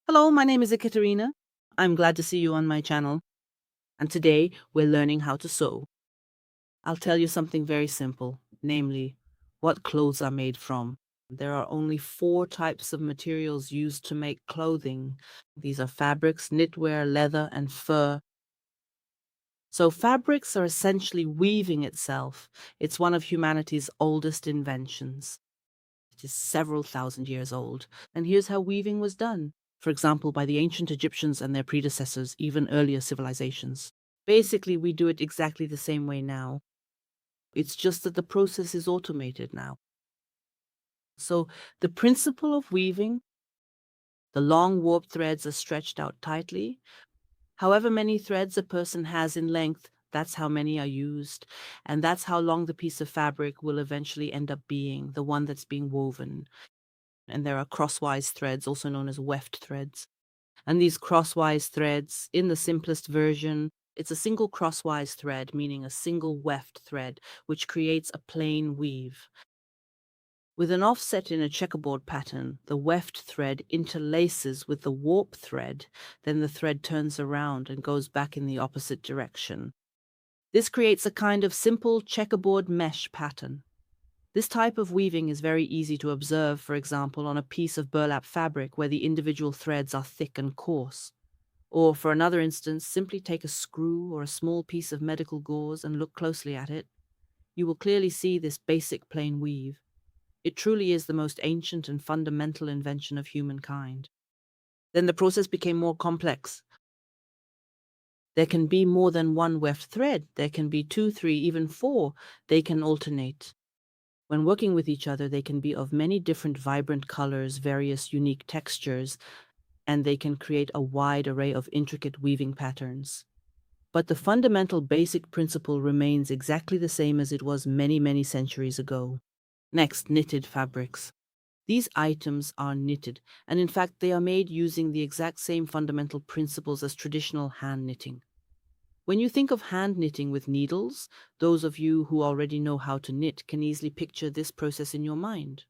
Hello, my name is Ekaterina. I'm glad to see you on my channel. And today we're learning how to sew. I'll tell you something very simple, namely, what clothes are made from. There are only 4 types of materials used to make clothing. These are fabrics, knitwear, leather, and fur. So fabrics are essentially weaving itself. It's one of humanity's oldest inventions. It is several thousand years old. And here's how weaving was done. For example, by the ancient Egyptians and their predecessors, even earlier civilizations. Basically, we do it exactly the same way now. It's just that the process is automated now. So the principle of weaving, the long warp threads are stretched out tightly. However many threads a person has in length, that's how many are used. And that's how long the piece of fabric will eventually end up being, the one that's being woven. And there are crosswise threads, also known as weft threads. And these crosswise threads, in the simplest version, it's a single crosswise thread, meaning a single weft thread, which creates a plain weave. With an offset in a checkerboard pattern, the weft thread interlaces with the warp thread, then the thread turns around and goes back in the opposite direction. This creates a kind of simple checkerboard mesh pattern. This type of weaving is very easy to observe, for example, on a piece of burlap fabric where the individual threads are thick and coarse. Or, for another instance, simply take a screw or a small piece of medical gauze and look closely at it. You will clearly see this basic plain weave. It truly is the most ancient and fundamental invention of humankind. Then the process became more complex. There can be more than one weft thread. There can be 2, 3, even 4. They can alternate. When working with each other, they can be of many different vibrant colors, various unique textures, and they can create a wide array of intricate weaving patterns. But the fundamental basic principle remains exactly the same as it was many, many centuries ago. Next, knitted fabrics. These items are knitted, and in fact, they are made using the exact same fundamental principles as traditional hand knitting. When you think of hand knitting with needles, those of you who already know how to knit can easily picture this process in your mind.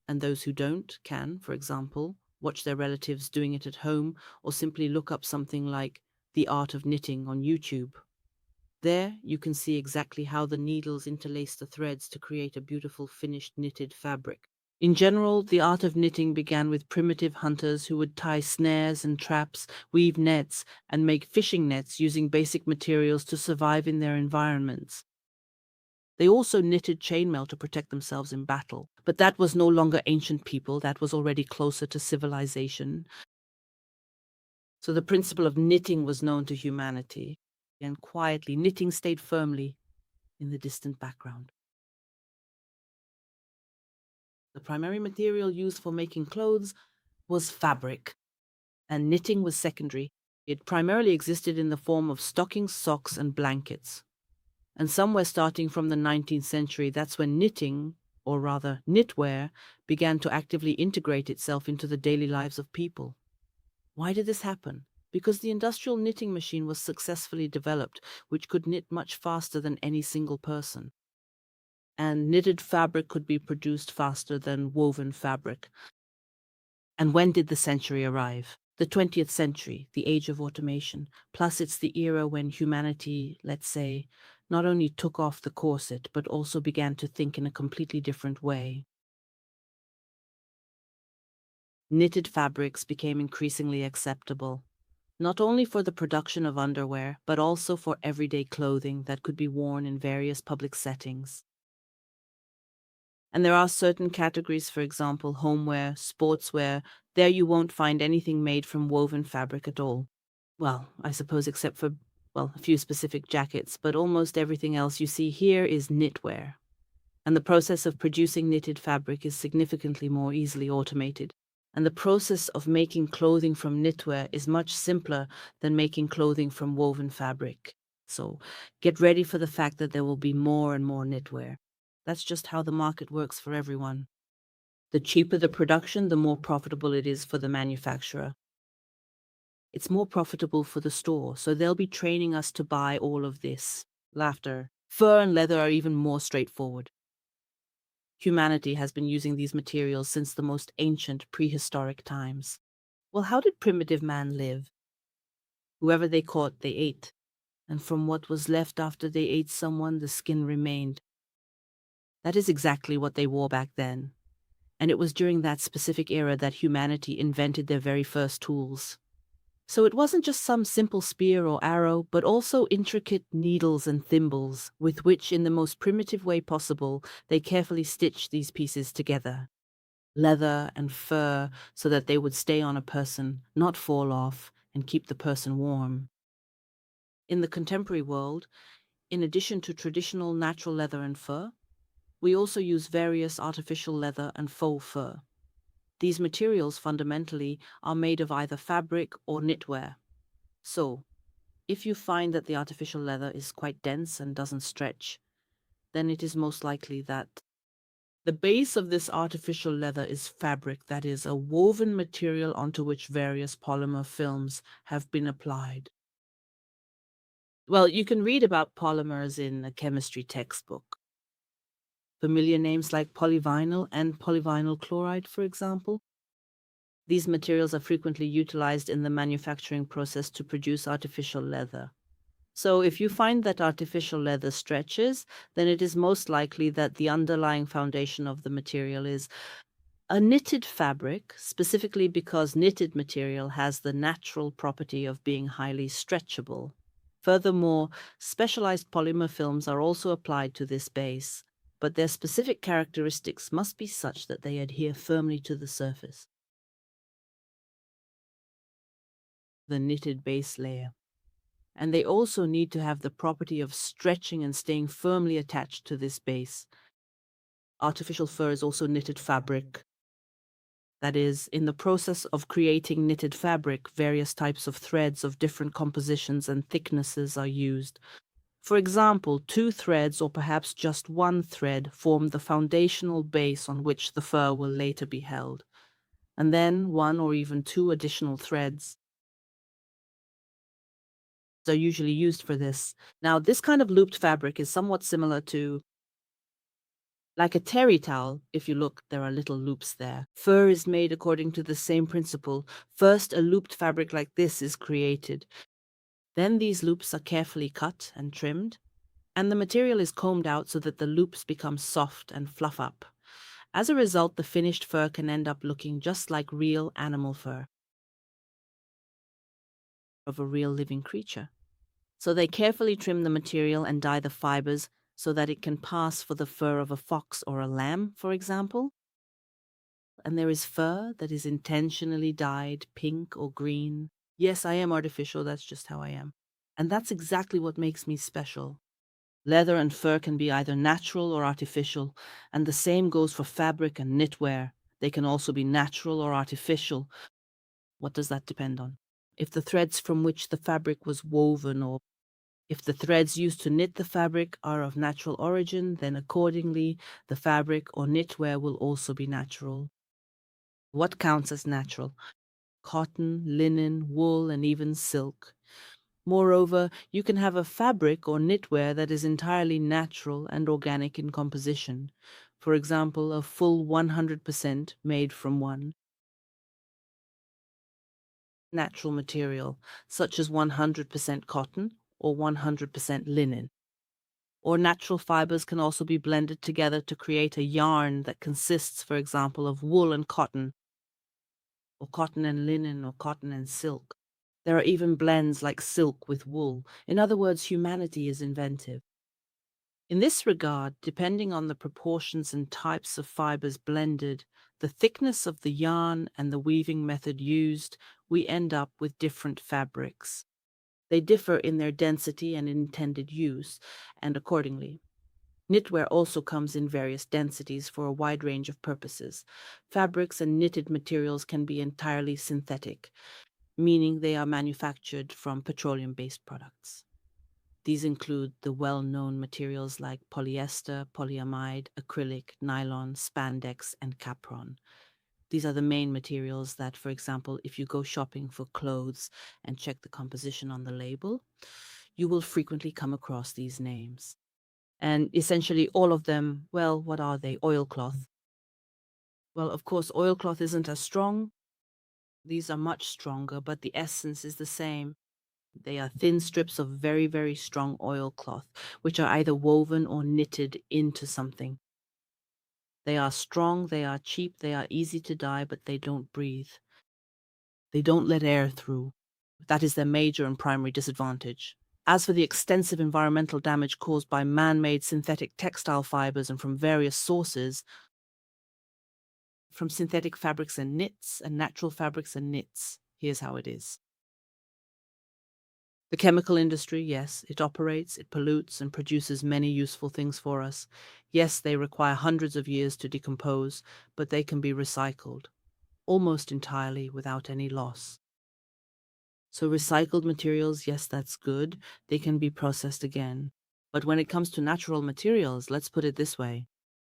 And those who don't can, for example, watch their relatives doing it at home or simply look up something like The Art of Knitting on YouTube. There you can see exactly how the needles interlace the threads to create a beautiful finished knitted fabric. In general, the art of knitting began with primitive hunters who would tie snares and traps, weave nets, and make fishing nets using basic materials to survive in their environments. They also knitted chainmail to protect themselves in battle. But that was no longer ancient people, that was already closer to civilization. So the principle of knitting was known to humanity, and quietly, knitting stayed firmly in the distant background. The primary material used for making clothes was fabric, and knitting was secondary. It primarily existed in the form of stockings, socks, and blankets. And somewhere starting from the 19th century, that's when knitting, or rather knitwear, began to actively integrate itself into the daily lives of people. Why did this happen? Because the industrial knitting machine was successfully developed, which could knit much faster than any single person. And knitted fabric could be produced faster than woven fabric. And when did the century arrive? The 20th century, the age of automation. Plus, it's the era when humanity, let's say, not only took off the corset, but also began to think in a completely different way. Knitted fabrics became increasingly acceptable, not only for the production of underwear, but also for everyday clothing that could be worn in various public settings. And there are certain categories, for example, homeware, sportswear, there you won't find anything made from woven fabric at all. Well, I suppose except for, a few specific jackets, but almost everything else you see here is knitwear. And the process of producing knitted fabric is significantly more easily automated. And the process of making clothing from knitwear is much simpler than making clothing from woven fabric. So get ready for the fact that there will be more and more knitwear. That's just how the market works for everyone. The cheaper the production, the more profitable it is for the manufacturer. It's more profitable for the store, so they'll be training us to buy all of this. Laughter. Fur and leather are even more straightforward. Humanity has been using these materials since the most ancient prehistoric times. Well, how did primitive man live? Whoever they caught, they ate. And from what was left after they ate someone, the skin remained. That is exactly what they wore back then. And it was during that specific era that humanity invented their very first tools. So it wasn't just some simple spear or arrow, but also intricate needles and thimbles, with which, in the most primitive way possible, they carefully stitched these pieces together. Leather and fur, so that they would stay on a person, not fall off, and keep the person warm. In the contemporary world, in addition to traditional natural leather and fur, we also use various artificial leather and faux fur. These materials fundamentally are made of either fabric or knitwear. So, if you find that the artificial leather is quite dense and doesn't stretch, then it is most likely that the base of this artificial leather is fabric, that is, a woven material onto which various polymer films have been applied. Well, you can read about polymers in a chemistry textbook. Familiar names like polyvinyl and polyvinyl chloride, for example. These materials are frequently utilized in the manufacturing process to produce artificial leather. So if you find that artificial leather stretches, then it is most likely that the underlying foundation of the material is a knitted fabric, specifically because knitted material has the natural property of being highly stretchable. Furthermore, specialized polymer films are also applied to this base, but their specific characteristics must be such that they adhere firmly to the surface. The knitted base layer. And they also need to have the property of stretching and staying firmly attached to this base. Artificial fur is also knitted fabric. That is, in the process of creating knitted fabric, various types of threads of different compositions and thicknesses are used. For example, two threads or perhaps just one thread form the foundational base on which the fur will later be held. And then one or even two additional threads are usually used for this. Now, this kind of looped fabric is somewhat similar to like a terry towel. If you look, there are little loops there. Fur is made according to the same principle. First, a looped fabric like this is created. Then these loops are carefully cut and trimmed, and the material is combed out so that the loops become soft and fluff up. As a result, the finished fur can end up looking just like real animal fur of a real living creature. So they carefully trim the material and dye the fibers so that it can pass for the fur of a fox or a lamb, for example. And there is fur that is intentionally dyed pink or green. Yes, I am artificial, that's just how I am. And that's exactly what makes me special. Leather and fur can be either natural or artificial, and the same goes for fabric and knitwear. They can also be natural or artificial. What does that depend on? If the threads from which the fabric was woven, or if the threads used to knit the fabric are of natural origin, then accordingly, the fabric or knitwear will also be natural. What counts as natural? Cotton, linen, wool, and even silk. Moreover, you can have a fabric or knitwear that is entirely natural and organic in composition. For example, a full 100% made from one natural material, such as 100% cotton or 100% linen. Or natural fibers can also be blended together to create a yarn that consists, for example, of wool and cotton, or cotton and linen, or cotton and silk. There are even blends like silk with wool. In other words, humanity is inventive. In this regard, depending on the proportions and types of fibers blended, the thickness of the yarn, and the weaving method used, we end up with different fabrics. They differ in their density and intended use, and accordingly. Knitwear also comes in various densities for a wide range of purposes. Fabrics and knitted materials can be entirely synthetic, meaning they are manufactured from petroleum-based products. These include the well-known materials like polyester, polyamide, acrylic, nylon, spandex, and capron. These are the main materials that, for example, if you go shopping for clothes and check the composition on the label, you will frequently come across these names. And essentially all of them, well, what are they? Oilcloth. Well, of course, oilcloth isn't as strong, These are much stronger, but the essence is the same. They are thin strips of very, very strong oilcloth, which are either woven or knitted into something. They are strong, they are cheap, they are easy to dye, but they don't breathe. They don't let air through. That is their major and primary disadvantage. As for the extensive environmental damage caused by man-made synthetic textile fibers and from various sources, from synthetic fabrics and knits and natural fabrics and knits, here's how it is. The chemical industry, yes, it operates, it pollutes, and produces many useful things for us. Yes, they require hundreds of years to decompose, but they can be recycled, almost entirely without any loss. So recycled materials, yes, that's good. They can be processed again. But when it comes to natural materials, let's put it this way.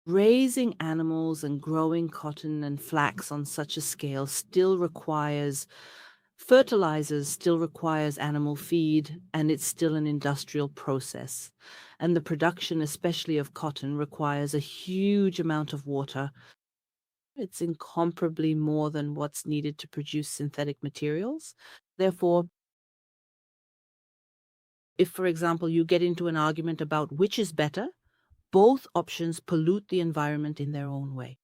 Raising animals and growing cotton and flax on such a scale still requires fertilizers, still requires animal feed, and it's still an industrial process. And the production, especially of cotton, requires a huge amount of water. It's incomparably more than what's needed to produce synthetic materials. Therefore, if, for example, you get into an argument about which is better, both options pollute the environment in their own way.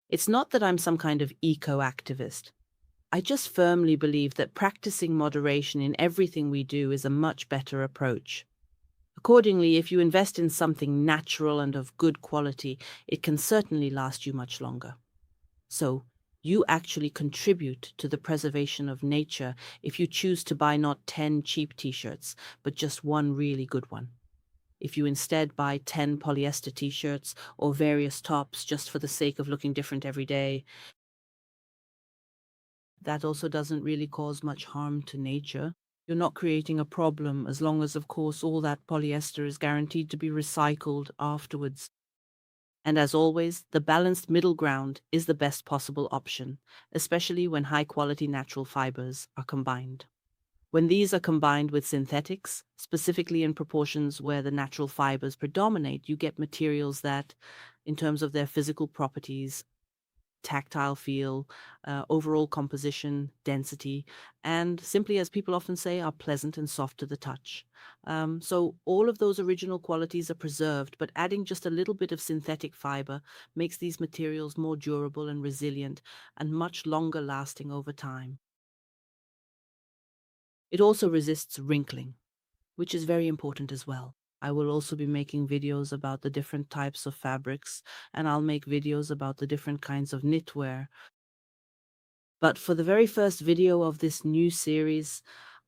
It's not that I'm some kind of eco-activist. I just firmly believe that practicing moderation in everything we do is a much better approach. Accordingly, if you invest in something natural and of good quality, it can certainly last you much longer. So, you actually contribute to the preservation of nature if you choose to buy not 10 cheap t-shirts, but just one really good one. If you instead buy 10 polyester t-shirts or various tops just for the sake of looking different every day, that also doesn't really cause much harm to nature. You're not creating a problem as long as, of course, all that polyester is guaranteed to be recycled afterwards. And as always, the balanced middle ground is the best possible option, especially when high-quality natural fibers are combined. When these are combined with synthetics, specifically in proportions where the natural fibers predominate, you get materials that, in terms of their physical properties, tactile feel, overall composition, density, and simply, as people often say, are pleasant and soft to the touch. So all of those original qualities are preserved, but adding just a little bit of synthetic fiber makes these materials more durable and resilient and much longer lasting over time. It also resists wrinkling, which is very important as well. I will also be making videos about the different types of fabrics, and I'll make videos about the different kinds of knitwear. But for the very first video of this new series,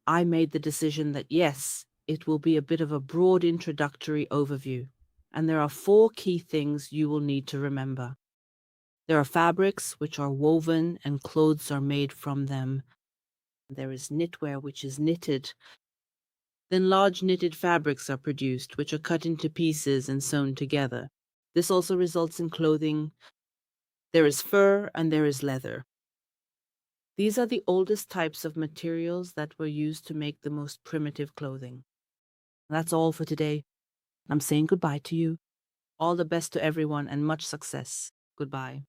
I made the decision that yes, it will be a bit of a broad introductory overview. And there are 4 key things you will need to remember. There are fabrics which are woven and clothes are made from them. There is knitwear which is knitted. Then large knitted fabrics are produced which are cut into pieces and sewn together. This also results in clothing. There is fur and there is leather. These are the oldest types of materials that were used to make the most primitive clothing. That's all for today. I'm saying goodbye to you. All the best to everyone and much success. Goodbye.